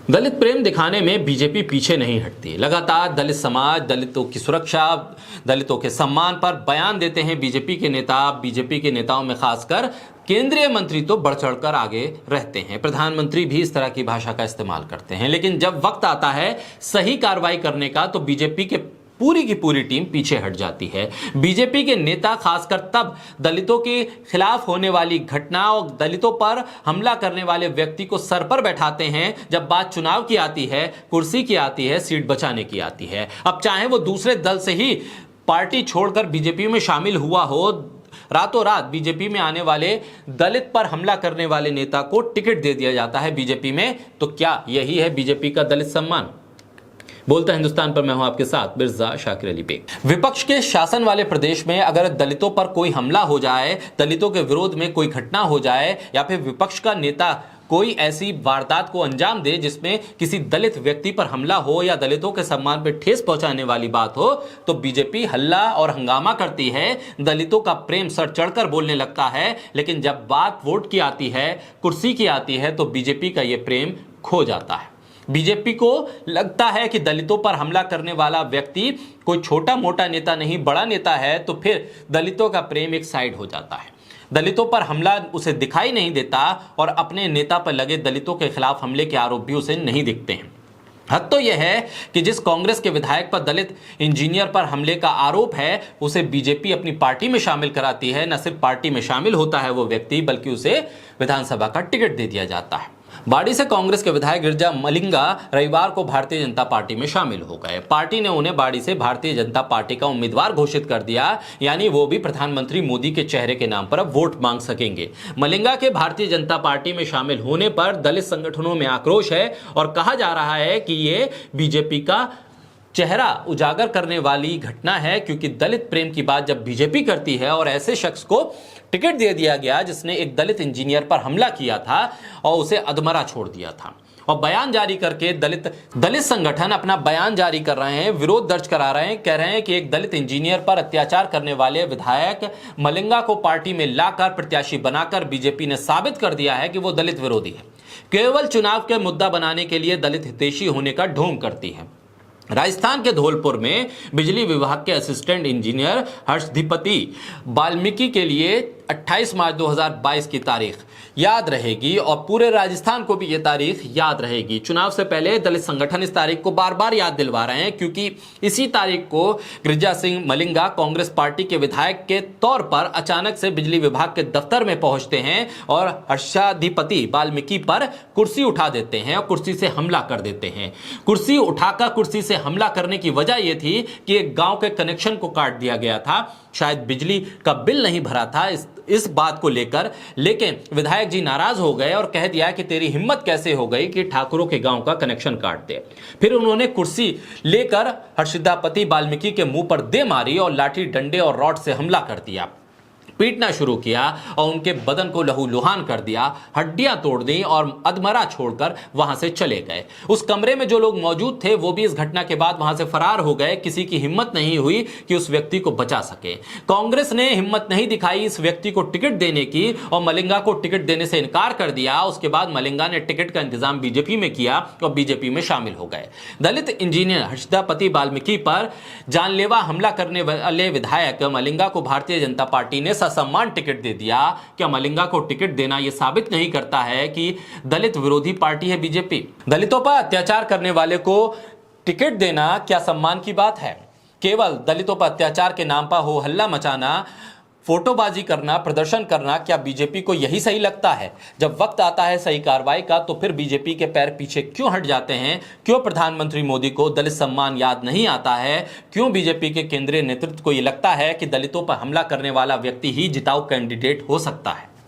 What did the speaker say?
दलित प्रेम दिखाने में बीजेपी पीछे नहीं हटती। लगातार दलित समाज, दलितों की सुरक्षा, दलितों के सम्मान पर बयान देते हैं बीजेपी के नेता। बीजेपी के नेताओं में खासकर केंद्रीय मंत्री तो बढ़ चढ़कर आगे रहते हैं। प्रधानमंत्री भी इस तरह की भाषा का इस्तेमाल करते हैं। लेकिन जब वक्त आता है सही कार्रवाई करने का तो बीजेपी के पूरी की पूरी टीम पीछे हट जाती है। बीजेपी के नेता खासकर तब दलितों के खिलाफ होने वाली घटना और दलितों पर हमला करने वाले व्यक्ति को सर पर बैठाते हैं जब बात चुनाव की आती है, कुर्सी की आती है, सीट बचाने की आती है। अब चाहे वो दूसरे दल से ही पार्टी छोड़कर बीजेपी में शामिल हुआ हो, रातों रात बीजेपी में आने वाले दलित पर हमला करने वाले नेता को टिकट दे दिया जाता है बीजेपी में। तो क्या यही है बीजेपी का दलित सम्मान? बोलता हिंदुस्तान पर मैं हूं आपके साथ मिर्जा शाकिर अली बेग। विपक्ष के शासन वाले प्रदेश में अगर दलितों पर कोई हमला हो जाए, दलितों के विरोध में कोई घटना हो जाए या फिर विपक्ष का नेता कोई ऐसी वारदात को अंजाम दे जिसमें किसी दलित व्यक्ति पर हमला हो या दलितों के सम्मान पर ठेस पहुंचाने वाली बात हो, तो बीजेपी हल्ला और हंगामा करती है, दलितों का प्रेम सर चढ़कर बोलने लगता है। लेकिन जब बात वोट की आती है, कुर्सी की आती है, तो बीजेपी का यह प्रेम खो जाता है। बीजेपी को लगता है कि दलितों पर हमला करने वाला व्यक्ति कोई छोटा मोटा नेता नहीं, बड़ा नेता है, तो फिर दलितों का प्रेम एक साइड हो जाता है। दलितों पर हमला उसे दिखाई नहीं देता और अपने नेता पर लगे दलितों के खिलाफ हमले के आरोप भी उसे नहीं दिखते हैं। हद तो यह है कि जिस कांग्रेस के विधायक पर दलित इंजीनियर पर हमले का आरोप है, उसे बीजेपी अपनी पार्टी में शामिल कराती है। न सिर्फ पार्टी में शामिल होता है वो व्यक्ति, बल्कि उसे विधानसभा का टिकट दे दिया जाता है। बाड़ी से कांग्रेस के विधायक गिरिजा मलिंगा रविवार को भारतीय जनता पार्टी में शामिल हो गए। पार्टी ने उन्हें बाड़ी से भारतीय जनता पार्टी का उम्मीदवार घोषित कर दिया, यानी वो भी प्रधानमंत्री मोदी के चेहरे के नाम पर अब वोट मांग सकेंगे। मलिंगा के भारतीय जनता पार्टी में शामिल होने पर दलित संगठनों में आक्रोश है और कहा जा रहा है कि ये बीजेपी का चेहरा उजागर करने वाली घटना है, क्योंकि दलित प्रेम की बात जब बीजेपी करती है और ऐसे शख्स को टिकट दे दिया गया जिसने एक दलित इंजीनियर पर हमला किया था और उसे अधमरा छोड़ दिया था, और बयान जारी करके दलित संगठन अपना बयान जारी कर रहे हैं, विरोध दर्ज करा रहे हैं, कह रहे हैं कि एक दलित इंजीनियर पर अत्याचार करने वाले विधायक मलिंगा को पार्टी में लाकर प्रत्याशी बनाकर बीजेपी ने साबित कर दिया है कि वो दलित विरोधी है, केवल चुनाव के मुद्दा बनाने के लिए दलित हितैषी होने का ढोंग करती है। राजस्थान के धौलपुर में बिजली विभाग के असिस्टेंट इंजीनियर हर्षदीपति वाल्मीकि के लिए 28 मार्च 2022 की तारीख याद रहेगी और पूरे राजस्थान को भी यह तारीख याद रहेगी। चुनाव से पहले दलित संगठन इस तारीख को बार बार याद दिलवा रहे हैं, क्योंकि इसी तारीख को गिरिजा सिंह मलिंगा कांग्रेस पार्टी के विधायक के तौर पर अचानक से बिजली विभाग के दफ्तर में पहुंचते हैं और हर्षदीपति वाल्मीकि पर कुर्सी उठा देते हैं और कुर्सी से हमला कर देते हैं। कुर्सी उठाकर कुर्सी से हमला करने की वजह यह थी कि एक गांव के कनेक्शन को काट दिया गया था, शायद बिजली का बिल नहीं भरा था इस बात को लेकर। लेकिन विधायक जी नाराज हो गए और कह दिया कि तेरी हिम्मत कैसे हो गई कि ठाकुरों के गांव का कनेक्शन काट दे। फिर उन्होंने कुर्सी लेकर हर्षदीपति वाल्मीकि के मुंह पर दे मारी और लाठी डंडे और रॉड से हमला कर दिया, पीटना शुरू किया और उनके बदन को लहूलुहान कर दिया, हड्डियां तोड़ दी और अधमरा छोड़कर वहां से चले गए। उस कमरे में जो लोग मौजूद थे वो भी इस घटना के बाद वहां से फरार हो गए। किसी की हिम्मत नहीं हुई कि उस व्यक्ति को बचा सके। कांग्रेस ने हिम्मत नहीं दिखाई इस व्यक्ति को टिकट देने की और मलिंगा को टिकट देने से इनकार कर दिया। उसके बाद मलिंगा ने टिकट का इंतजाम बीजेपी में किया और बीजेपी में शामिल हो गए। दलित इंजीनियर हर्षदीपति वाल्मीकि पर जानलेवा हमला करने वाले विधायक मलिंगा को भारतीय जनता पार्टी ने सम्मान टिकट दे दिया। क्या मलिंगा को टिकट देना यह साबित नहीं करता है कि दलित विरोधी पार्टी है बीजेपी? दलितों पर अत्याचार करने वाले को टिकट देना क्या सम्मान की बात है? केवल दलितों पर अत्याचार के नाम पर हो हल्ला मचाना, फोटोबाजी करना, प्रदर्शन करना, क्या बीजेपी को यही सही लगता है? जब वक्त आता है सही कार्रवाई का तो फिर बीजेपी के पैर पीछे क्यों हट जाते हैं? क्यों प्रधानमंत्री मोदी को दलित सम्मान याद नहीं आता है? क्यों बीजेपी के केंद्रीय नेतृत्व को यह लगता है कि दलितों पर हमला करने वाला व्यक्ति ही जिताऊ कैंडिडेट हो सकता है?